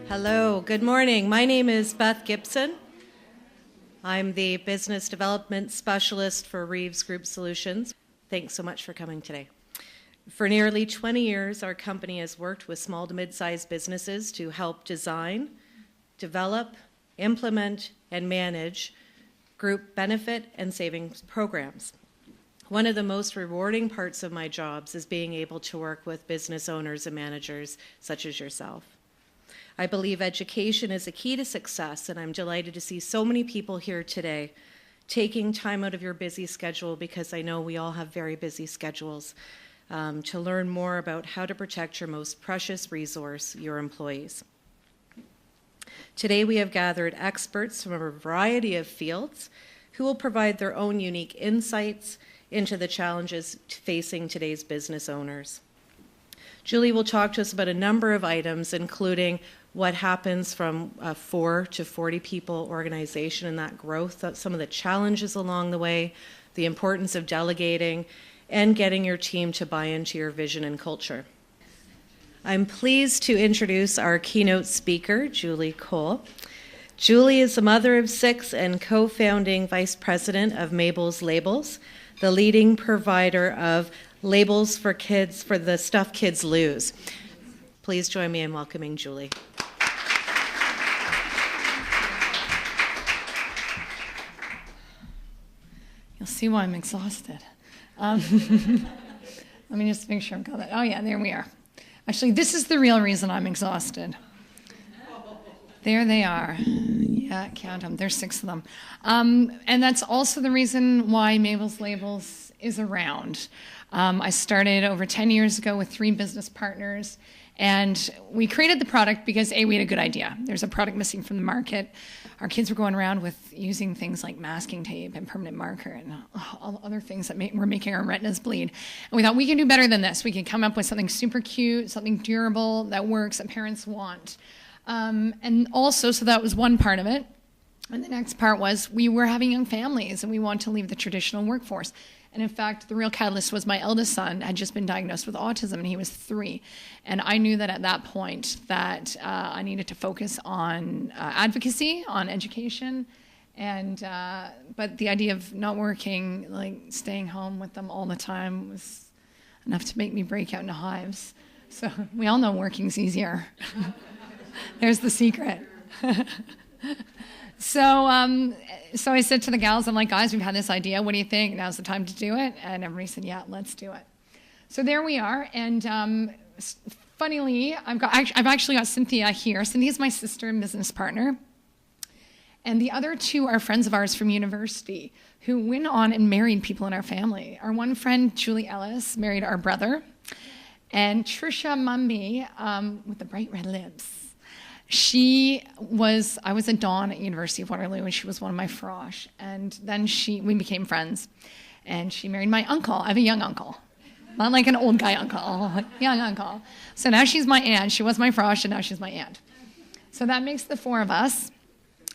Hello, good morning. My name is Beth Gibson. I'm the Business Development Specialist for Reeves Group Solutions. Thanks so much for coming today. For nearly 20 years, our company has worked with small to mid-sized businesses to help design, develop, implement, and manage group benefit and savings programs. One of the most rewarding parts of my jobs is being able to work with business owners and managers such as yourself. I believe education is a key to success, and I'm delighted to see so many people here today taking time out of your busy schedule, because I know we all have very busy schedules, to learn more about how to protect your most precious resource, your employees. Today we have gathered experts from a variety of fields who will provide their own unique insights into the challenges facing today's business owners. Julie will talk to us about a number of items, including what happens from a 4 to 40 people organization and that growth, some of the challenges along the way, the importance of delegating, and getting your team to buy into your vision and culture. I'm pleased to introduce our keynote speaker, Julie Cole. Julie is a mother of 6 and co-founding vice president of Mabel's Labels, the leading provider of labels for kids, for the stuff kids lose. Please join me in welcoming Julie. You'll see why I'm exhausted. Let me just make sure I've got that. Oh yeah, there we are. Actually, this is the real reason I'm exhausted. There they are. Yeah, count them. There's 6 of them. And that's also the reason why Mabel's Labels is around. I started over 10 years ago with 3 business partners, and we created the product because, A, we had a good idea. There's a product missing from the market. Our kids were going around with using things like masking tape and permanent marker and all other things that were making our retinas bleed. And we thought, we can do better than this. We can come up with something super cute, something durable, that works, that parents want. And also, so that was one part of it. And the next part was we were having young families and we wanted to leave the traditional workforce. And in fact, the real catalyst was my eldest son had just been diagnosed with autism, and he was 3. And I knew that at that point that I needed to focus on advocacy, on education, and but the idea of not working, like staying home with them all the time, was enough to make me break out into hives. So we all know working's easier. There's the secret. So I said to the gals, I'm like, guys, we've had this idea. What do you think? Now's the time to do it. And everybody said, yeah, let's do it. So there we are. And funnily, I've actually got Cynthia here. Cynthia's my sister and business partner. And the other 2 are friends of ours from university who went on and married people in our family. Our one friend, Julie Ellis, married our brother. And Trisha Mumby, with the bright red lips, I was at Dawn at University of Waterloo, and she was one of my frosh. And then we became friends. And she married my uncle. I have a young uncle. Not like an old guy uncle, young uncle. So now she's my aunt. She was my frosh, and now she's my aunt. So that makes the 4 of us.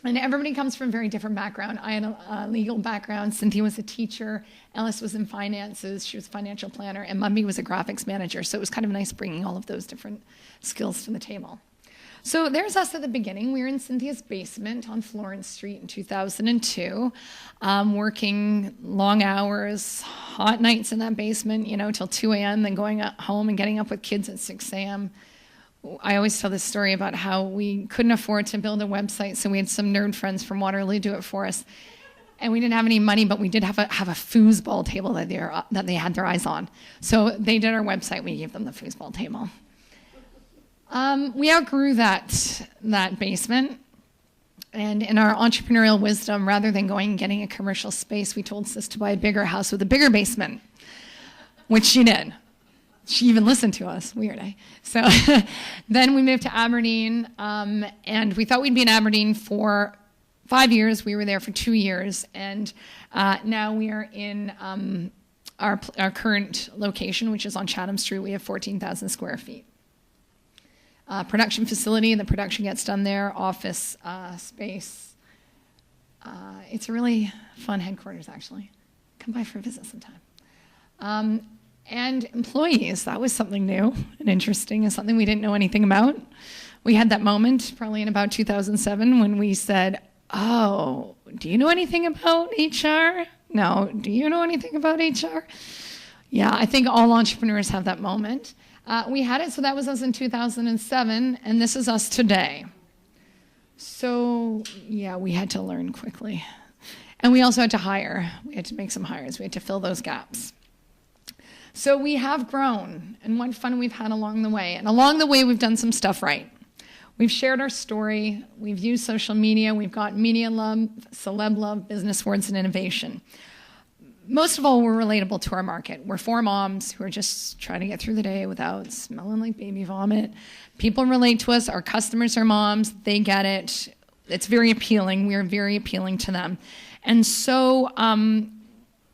And everybody comes from very different background. I had a legal background. Cynthia was a teacher. Ellis was in finances. She was a financial planner. And Mumby was a graphics manager. So it was kind of nice bringing all of those different skills to the table. So there's us at the beginning. We were in Cynthia's basement on Florence Street in 2002, working long hours, hot nights in that basement, till 2 a.m., then going home and getting up with kids at 6 a.m. I always tell this story about how we couldn't afford to build a website, so we had some nerd friends from Waterloo do it for us. And we didn't have any money, but we did have a foosball table that they had their eyes on. So they did our website. We gave them the foosball table. We outgrew that basement, and in our entrepreneurial wisdom, rather than going and getting a commercial space, we told Sis to buy a bigger house with a bigger basement, which she did. She even listened to us. Weird, eh? So then we moved to Aberdeen, and we thought we'd be in Aberdeen for 5 years. We were there for 2 years, and now we are in our current location, which is on Chatham Street. We have 14,000 square feet. Production facility, the production gets done there, office space. It's a really fun headquarters, actually. Come by for a visit sometime. And employees, that was something new and interesting and something we didn't know anything about. We had that moment probably in about 2007 when we said, oh, do you know anything about HR? No, do you know anything about HR? Yeah, I think all entrepreneurs have that moment. We had it, so that was us in 2007, and this is us today. So, yeah, we had to learn quickly. And we also had to hire. We had to make some hires. We had to fill those gaps. So we have grown, and what fun we've had along the way. And along the way, we've done some stuff right. We've shared our story. We've used social media. We've got media love, celeb love, business words, and innovation. Most of all, we're relatable to our market. We're four moms who are just trying to get through the day without smelling like baby vomit. People relate to us. Our customers are moms. They get it. It's very appealing. We're very appealing to them. And so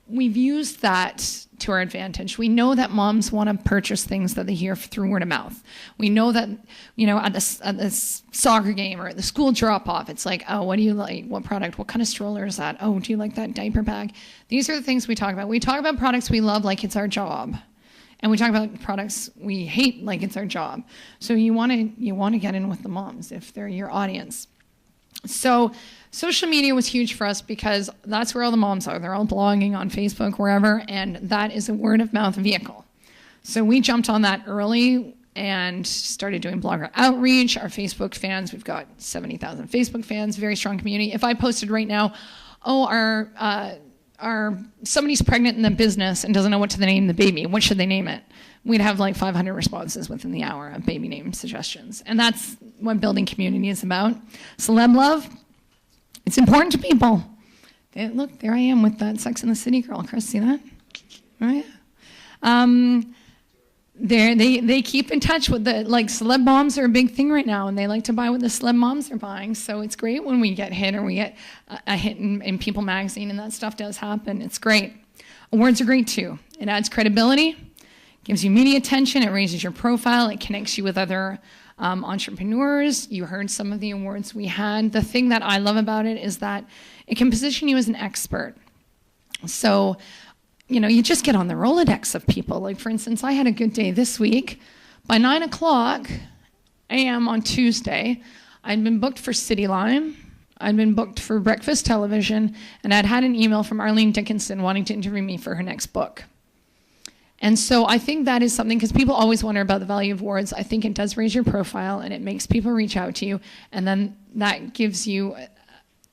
we've used that to our advantage. We know that moms want to purchase things that they hear through word of mouth. We know that, at the soccer game or at the school drop-off, it's like, oh, what do you like? What product? What kind of stroller is that? Oh, do you like that diaper bag? These are the things we talk about. We talk about products we love like it's our job. And we talk about products we hate like it's our job. So you want to get in with the moms if they're your audience. So social media was huge for us because that's where all the moms are. They're all blogging on Facebook, wherever, and that is a word-of-mouth vehicle. So we jumped on that early and started doing blogger outreach. Our Facebook fans, we've got 70,000 Facebook fans, very strong community. If I posted right now, somebody's pregnant in the business and doesn't know what to name the baby, what should they name it? We'd have like 500 responses within the hour of baby name suggestions. And that's what building community is about. Celeb love, it's important to people. Look, there I am with that Sex and the City girl. Chris, see that? Oh, yeah. They keep in touch with celeb moms are a big thing right now, and they like to buy what the celeb moms are buying. So it's great when we get hit or we get a hit in People magazine, and that stuff does happen. It's great. Awards are great too. It adds credibility, gives you media attention, it raises your profile, it connects you with other entrepreneurs. You heard some of the awards we had. The thing that I love about it is that it can position you as an expert. So, you just get on the Rolodex of people. Like, for instance, I had a good day this week. By 9 o'clock a.m. on Tuesday, I'd been booked for City Lime, I'd been booked for Breakfast Television, and I'd had an email from Arlene Dickinson wanting to interview me for her next book. And so I think that is something, because people always wonder about the value of awards. I think it does raise your profile, and it makes people reach out to you, and then that gives you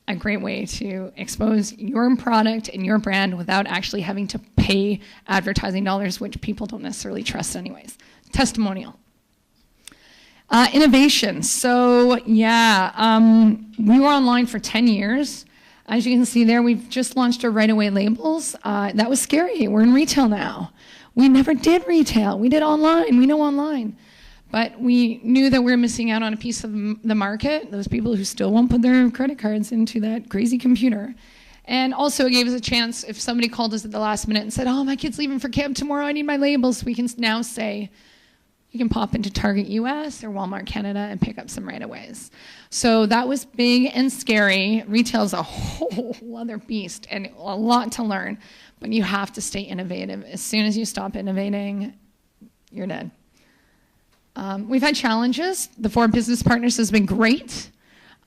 a great way to expose your product and your brand without actually having to pay advertising dollars, which people don't necessarily trust anyways. Testimonial. Innovation. So, we were online for 10 years. As you can see there, we've just launched our right-away labels. That was scary. We're in retail now. We never did retail. We did online. We know online. But we knew that we were missing out on a piece of the market, those people who still won't put their credit cards into that crazy computer. And also it gave us a chance, if somebody called us at the last minute and said, oh, my kid's leaving for camp tomorrow, I need my labels, we can now say, you can pop into Target US or Walmart Canada and pick up some right-of-ways. So that was big and scary. Retail is a whole other beast and a lot to learn, but you have to stay innovative. As soon as you stop innovating, you're dead. We've had challenges. The 4 business partners has been great.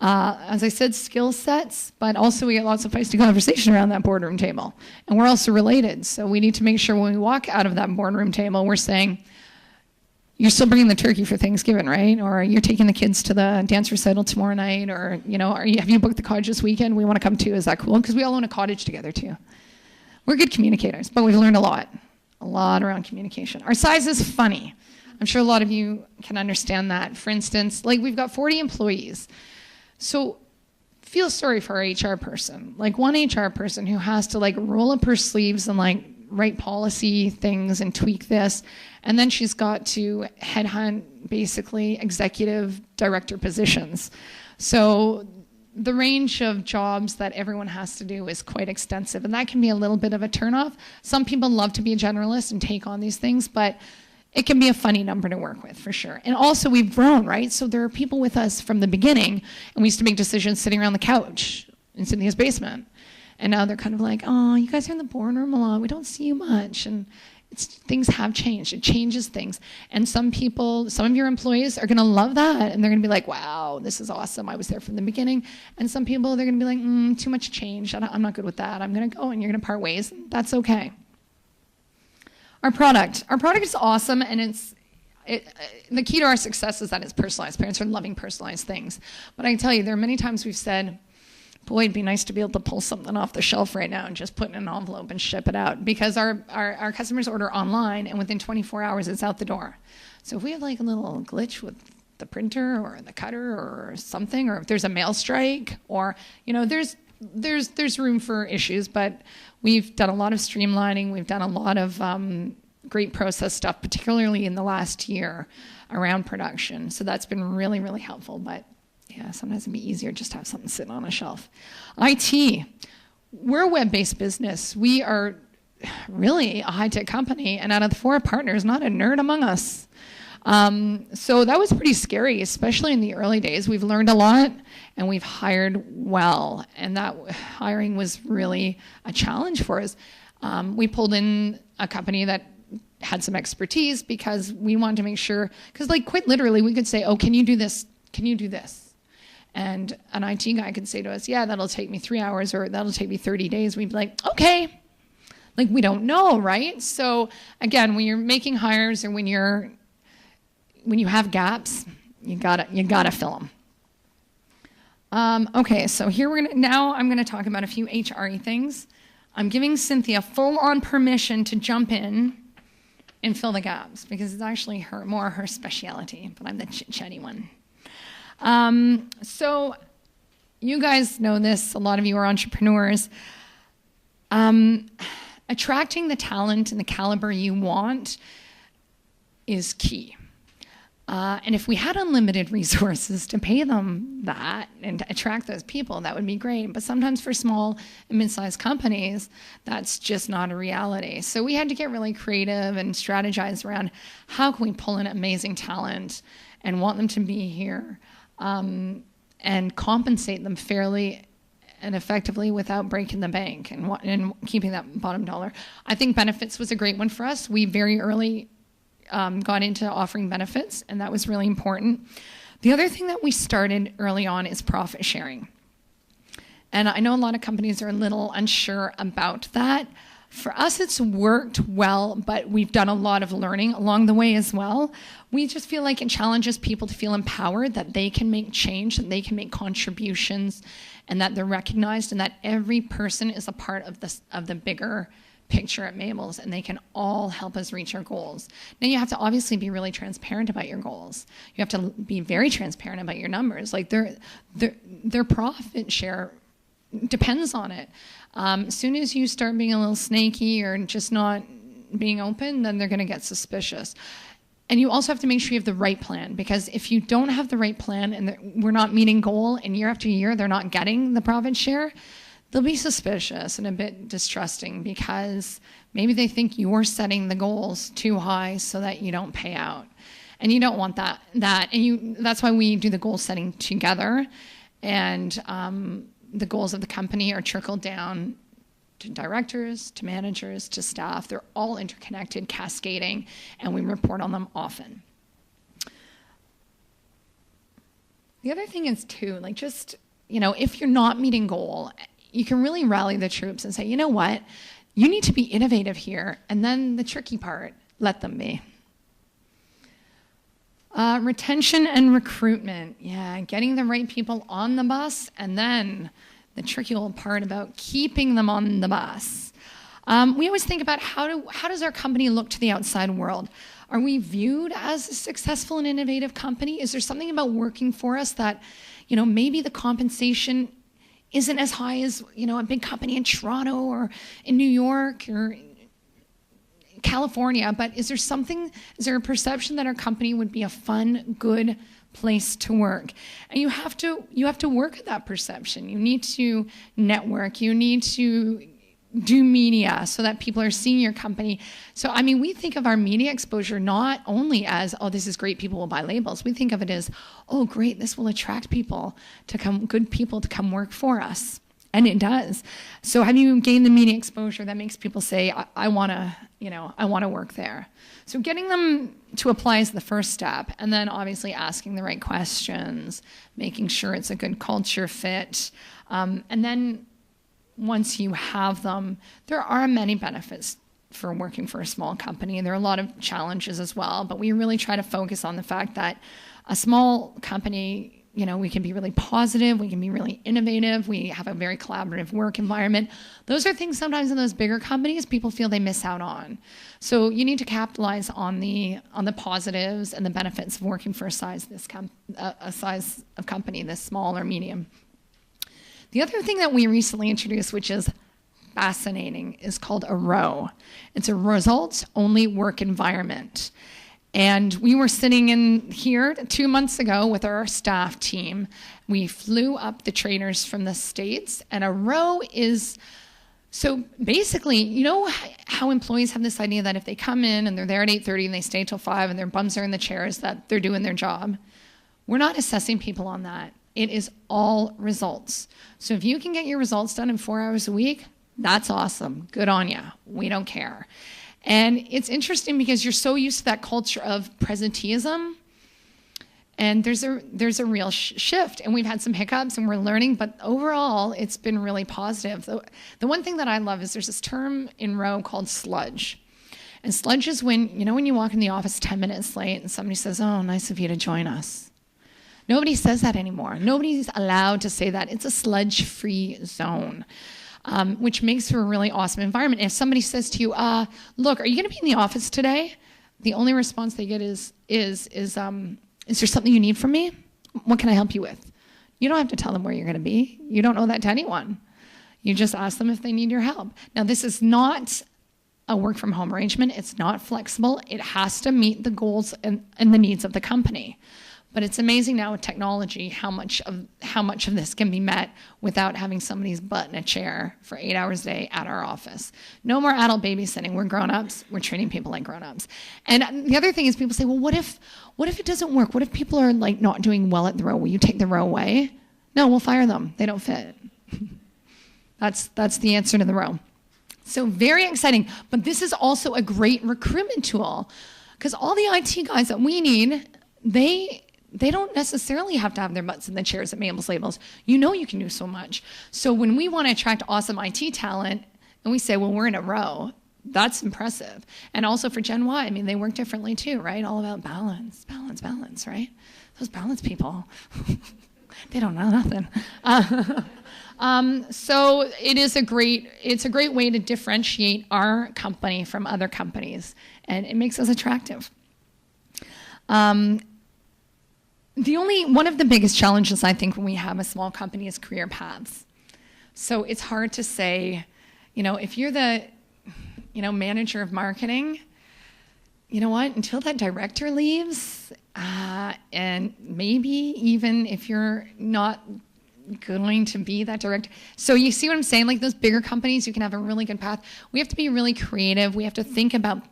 As I said, skill sets, but also we get lots of feisty conversation around that boardroom table. And we're also related, so we need to make sure when we walk out of that boardroom table, we're saying, you're still bringing the turkey for Thanksgiving, right? Or you're taking the kids to the dance recital tomorrow night, or have you booked the cottage this weekend? We want to come too. Is that cool? Because we all own a cottage together too. We're good communicators, but we've learned a lot around communication. Our size is funny. I'm sure a lot of you can understand that. For instance, we've got 40 employees. So feel sorry for our HR person. One HR person who has to roll up her sleeves and write policy things and tweak this. And then she's got to headhunt basically executive director positions. So the range of jobs that everyone has to do is quite extensive. And that can be a little bit of a turnoff. Some people love to be a generalist and take on these things, but it can be a funny number to work with, for sure. And also, we've grown, right? So there are people with us from the beginning, and we used to make decisions sitting around the couch in Cynthia's basement. And now they're kind of like, oh, you guys are in the boardroom a lot. We don't see you much. And things have changed. It changes things. And some of your employees are going to love that. And they're going to be like, wow, this is awesome. I was there from the beginning. And some people, they're going to be like, too much change. I'm not good with that. I'm going to go, and you're going to part ways. That's okay. Our product is awesome. And the key to our success is that it's personalized. Parents are loving personalized things. But I can tell you, there are many times we've said, boy, it'd be nice to be able to pull something off the shelf right now and just put it in an envelope and ship it out, because our customers order online, and within 24 hours it's out the door. So if we have like a little glitch with the printer or the cutter or something, or if there's a mail strike, or there's room for issues, but we've done a lot of streamlining. We've done a lot of great process stuff, particularly in the last year around production. So that's been really, really helpful. But yeah, sometimes it'd be easier just to have something sitting on a shelf. IT. We're a web-based business. We are really a high-tech company, and out of the 4 partners, not a nerd among us. So that was pretty scary, especially in the early days. We've learned a lot, and we've hired well, and that hiring was really a challenge for us. We pulled in a company that had some expertise because we wanted to make sure, because like quite literally, we could say, oh, can you do this? Can you do this? And an IT guy could say to us, yeah, that'll take me 3 hours, or that'll take me 30 days. We'd be like, okay. Like, we don't know, right? So again, when you're making hires, or when you have gaps, you gotta fill them. Okay, so here I'm gonna talk about a few HRE things. I'm giving Cynthia full-on permission to jump in and fill the gaps, because it's actually more her specialty, but I'm the chit-chatty one. So you guys know this, a lot of you are entrepreneurs. Attracting the talent and the caliber you want is key. And if we had unlimited resources to pay them that and to attract those people, that would be great. But sometimes for small and mid-sized companies, that's just not a reality. So we had to get really creative and strategize around how can we pull in amazing talent and want them to be here, and compensate them fairly and effectively without breaking the bank and keeping that bottom dollar. I think benefits was a great one for us. We very early got into offering benefits, and that was really important. The other thing that we started early on is profit sharing. And I know a lot of companies are a little unsure about that. For us, it's worked well, but we've done a lot of learning along the way as well. We just feel like it challenges people to feel empowered, that they can make change, that they can make contributions, and that they're recognized, and that every person is a part of the bigger picture at Mabel's, and they can all help us reach our goals. Now, you have to obviously be really transparent about your goals. You have to be very transparent about your numbers. Like their profit share depends on it. As soon as you start being a little snaky or just not being open, then they're going to get suspicious. And you also have to make sure you have the right plan, because if you don't have the right plan and we're not meeting goal, and year after year they're not getting the profit share, they'll be suspicious and a bit distrusting, because maybe they think you're setting the goals too high so that you don't pay out. And you don't want that. That's why we do the goal setting together. And the goals of the company are trickled down to directors, to managers, to staff. They're all interconnected, cascading, and we report on them often. The other thing is too, like just, if you're not meeting goal, you can really rally the troops and say, you know what, you need to be innovative here. And then the tricky part, let them be. Retention and recruitment. Yeah, getting the right people on the bus, and then the tricky little part about keeping them on the bus. We always think about how does our company look to the outside world? Are we viewed as a successful and innovative company? Is there something about working for us that, maybe the compensation isn't as high as, a big company in Toronto or in New York or California, but is there a perception that our company would be a fun, good place to work? And you have to work at that perception. You need to network. You need to do media so that people are seeing your company. So, we think of our media exposure not only as, oh, this is great, people will buy labels. We think of it as, oh, great, this will attract good people to come work for us. And it does. So have you gained the media exposure that makes people say, I want to work there? So getting them to apply is the first step, and then obviously asking the right questions, making sure it's a good culture fit. And then once you have them, there are many benefits for working for a small company. There are a lot of challenges as well, but we really try to focus on the fact that a small company, we can be really positive, we can be really innovative, we have a very collaborative work environment. Those are things sometimes in those bigger companies people feel they miss out on. So you need to capitalize on the positives and the benefits of working for a size of company, this small or medium. The other thing that we recently introduced, which is fascinating, is called a ROW. It's a results-only work environment. And we were sitting in here 2 months ago with our staff team. We flew up the trainers from the States, and a ROW is, so basically, how employees have this idea that if they come in and they're there at 8:30 and they stay till 5 and their bums are in the chairs, that they're doing their job. We're not assessing people on that. It is all results. So if you can get your results done in 4 hours a week, that's awesome. Good on you. We don't care. And it's interesting because you're so used to that culture of presenteeism, and there's a real shift. And we've had some hiccups, and we're learning, but overall, it's been really positive. The one thing that I love is there's this term in Row called sludge. And sludge is when you walk in the office 10 minutes late, and somebody says, "Oh, nice of you to join us." Nobody says that anymore. Nobody's allowed to say that. It's a sludge-free zone. Which makes for a really awesome environment. If somebody says to you, "Look, are you going to be in the office today?" The only response they get is there something you need from me? What can I help you with? You don't have to tell them where you're going to be. You don't know that to anyone. You just ask them if they need your help. Now, this is not a work from home arrangement. It's not flexible. It has to meet the goals and the needs of the company. But it's amazing now with technology how much of this can be met without having somebody's butt in a chair for 8 hours a day at our office. No more adult babysitting. We're grown-ups. We're treating people like grown-ups. And the other thing is people say, well, what if it doesn't work? What if people are not doing well at the row? Will you take the row away? No, we'll fire them. They don't fit. That's the answer to the row. So very exciting. But this is also a great recruitment tool because all the IT guys that we need, they don't necessarily have to have their butts in the chairs at Mabel's Labels. You can do so much. So when we want to attract awesome IT talent, and we say, well, we're in a row, that's impressive. And also for Gen Y, they work differently too, right? All about balance, right? Those balance people, they don't know nothing. So it's a great way to differentiate our company from other companies, and it makes us attractive. One of the biggest challenges I think when we have a small company is career paths. So it's hard to say, if you're the, manager of marketing, until that director leaves, and maybe even if you're not going to be that director. So you see what I'm saying? Those bigger companies, you can have a really good path. We have to be really creative. We have to think about,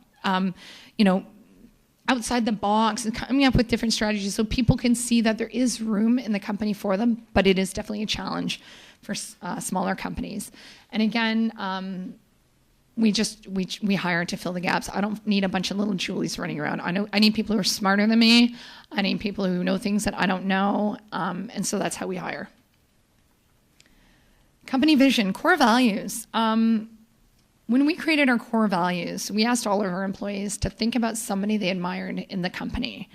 outside the box and coming up with different strategies so people can see that there is room in the company for them, but it is definitely a challenge for smaller companies. And again, we hire to fill the gaps. I don't need a bunch of little Julies running around. I need people who are smarter than me. I need people who know things that I don't know, and so that's how we hire. Company vision, core values. When we created our core values, we asked all of our employees to think about somebody they admired in the company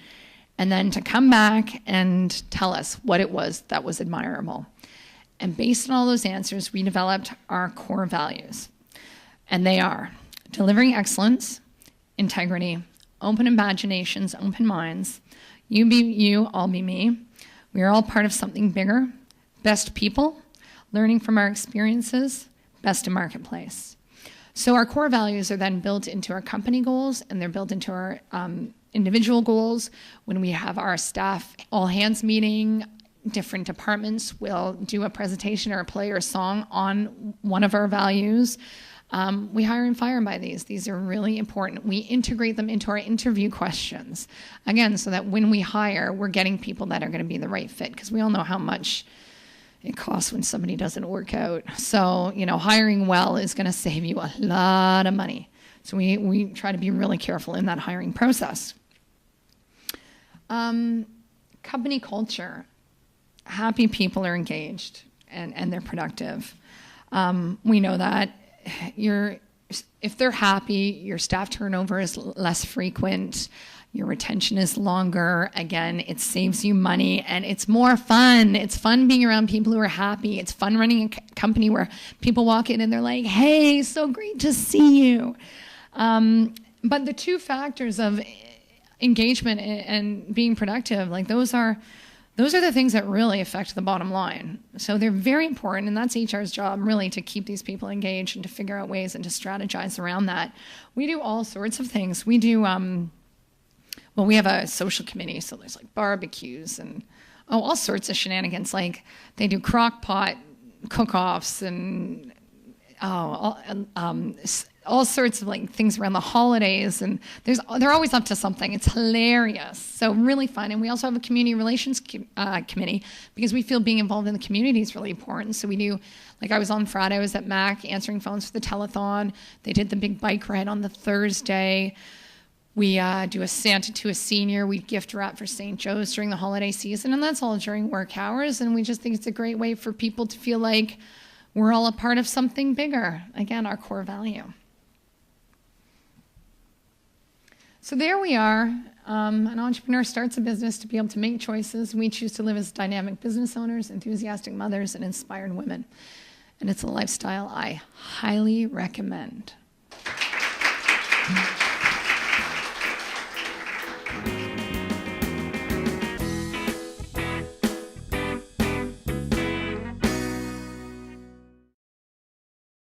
and then to come back and tell us what it was that was admirable. And based on all those answers, we developed our core values. And they are delivering excellence, integrity, open imaginations, open minds, you be you, I'll be me. We are all part of something bigger, best people, learning from our experiences, best in marketplace. So our core values are then built into our company goals, and they're built into our individual goals. When we have our staff all-hands meeting, different departments will do a presentation or a play or a song on one of our values. We hire and fire by these. These are really important. We integrate them into our interview questions, again, so that when we hire, we're getting people that are going to be the right fit, because we all know how much it costs when somebody doesn't work out. So, hiring well is going to save you a lot of money. So we try to be really careful in that hiring process. Company culture. Happy people are engaged and they're productive. We know that if they're happy, your staff turnover is less frequent, your retention is longer. Again, it saves you money and it's more fun. It's fun being around people who are happy. It's fun running a company where people walk in and they're like, hey, so great to see you. But the two factors of engagement and being productive, like those are the things that really affect the bottom line. So they're very important, and that's HR's job, really, to keep these people engaged and to figure out ways and to strategize around that. We do all sorts of things. We do, we have a social committee, so there's like barbecues and all sorts of shenanigans. Like they do crock pot cook-offs and all sorts of like things around the holidays, and they're always up to something. It's hilarious, so really fun. And we also have a community relations committee because we feel being involved in the community is really important. So we do, like I was on Friday, I was at MAC answering phones for the telethon. They did the big bike ride on the Thursday. We do a Santa to a senior. We gift wrap for St. Joe's during the holiday season, and that's all during work hours. And we just think it's a great way for people to feel like we're all a part of something bigger. Again, our core value. So there we are. An entrepreneur starts a business to be able to make choices. We choose to live as dynamic business owners, enthusiastic mothers, and inspired women. And it's a lifestyle I highly recommend.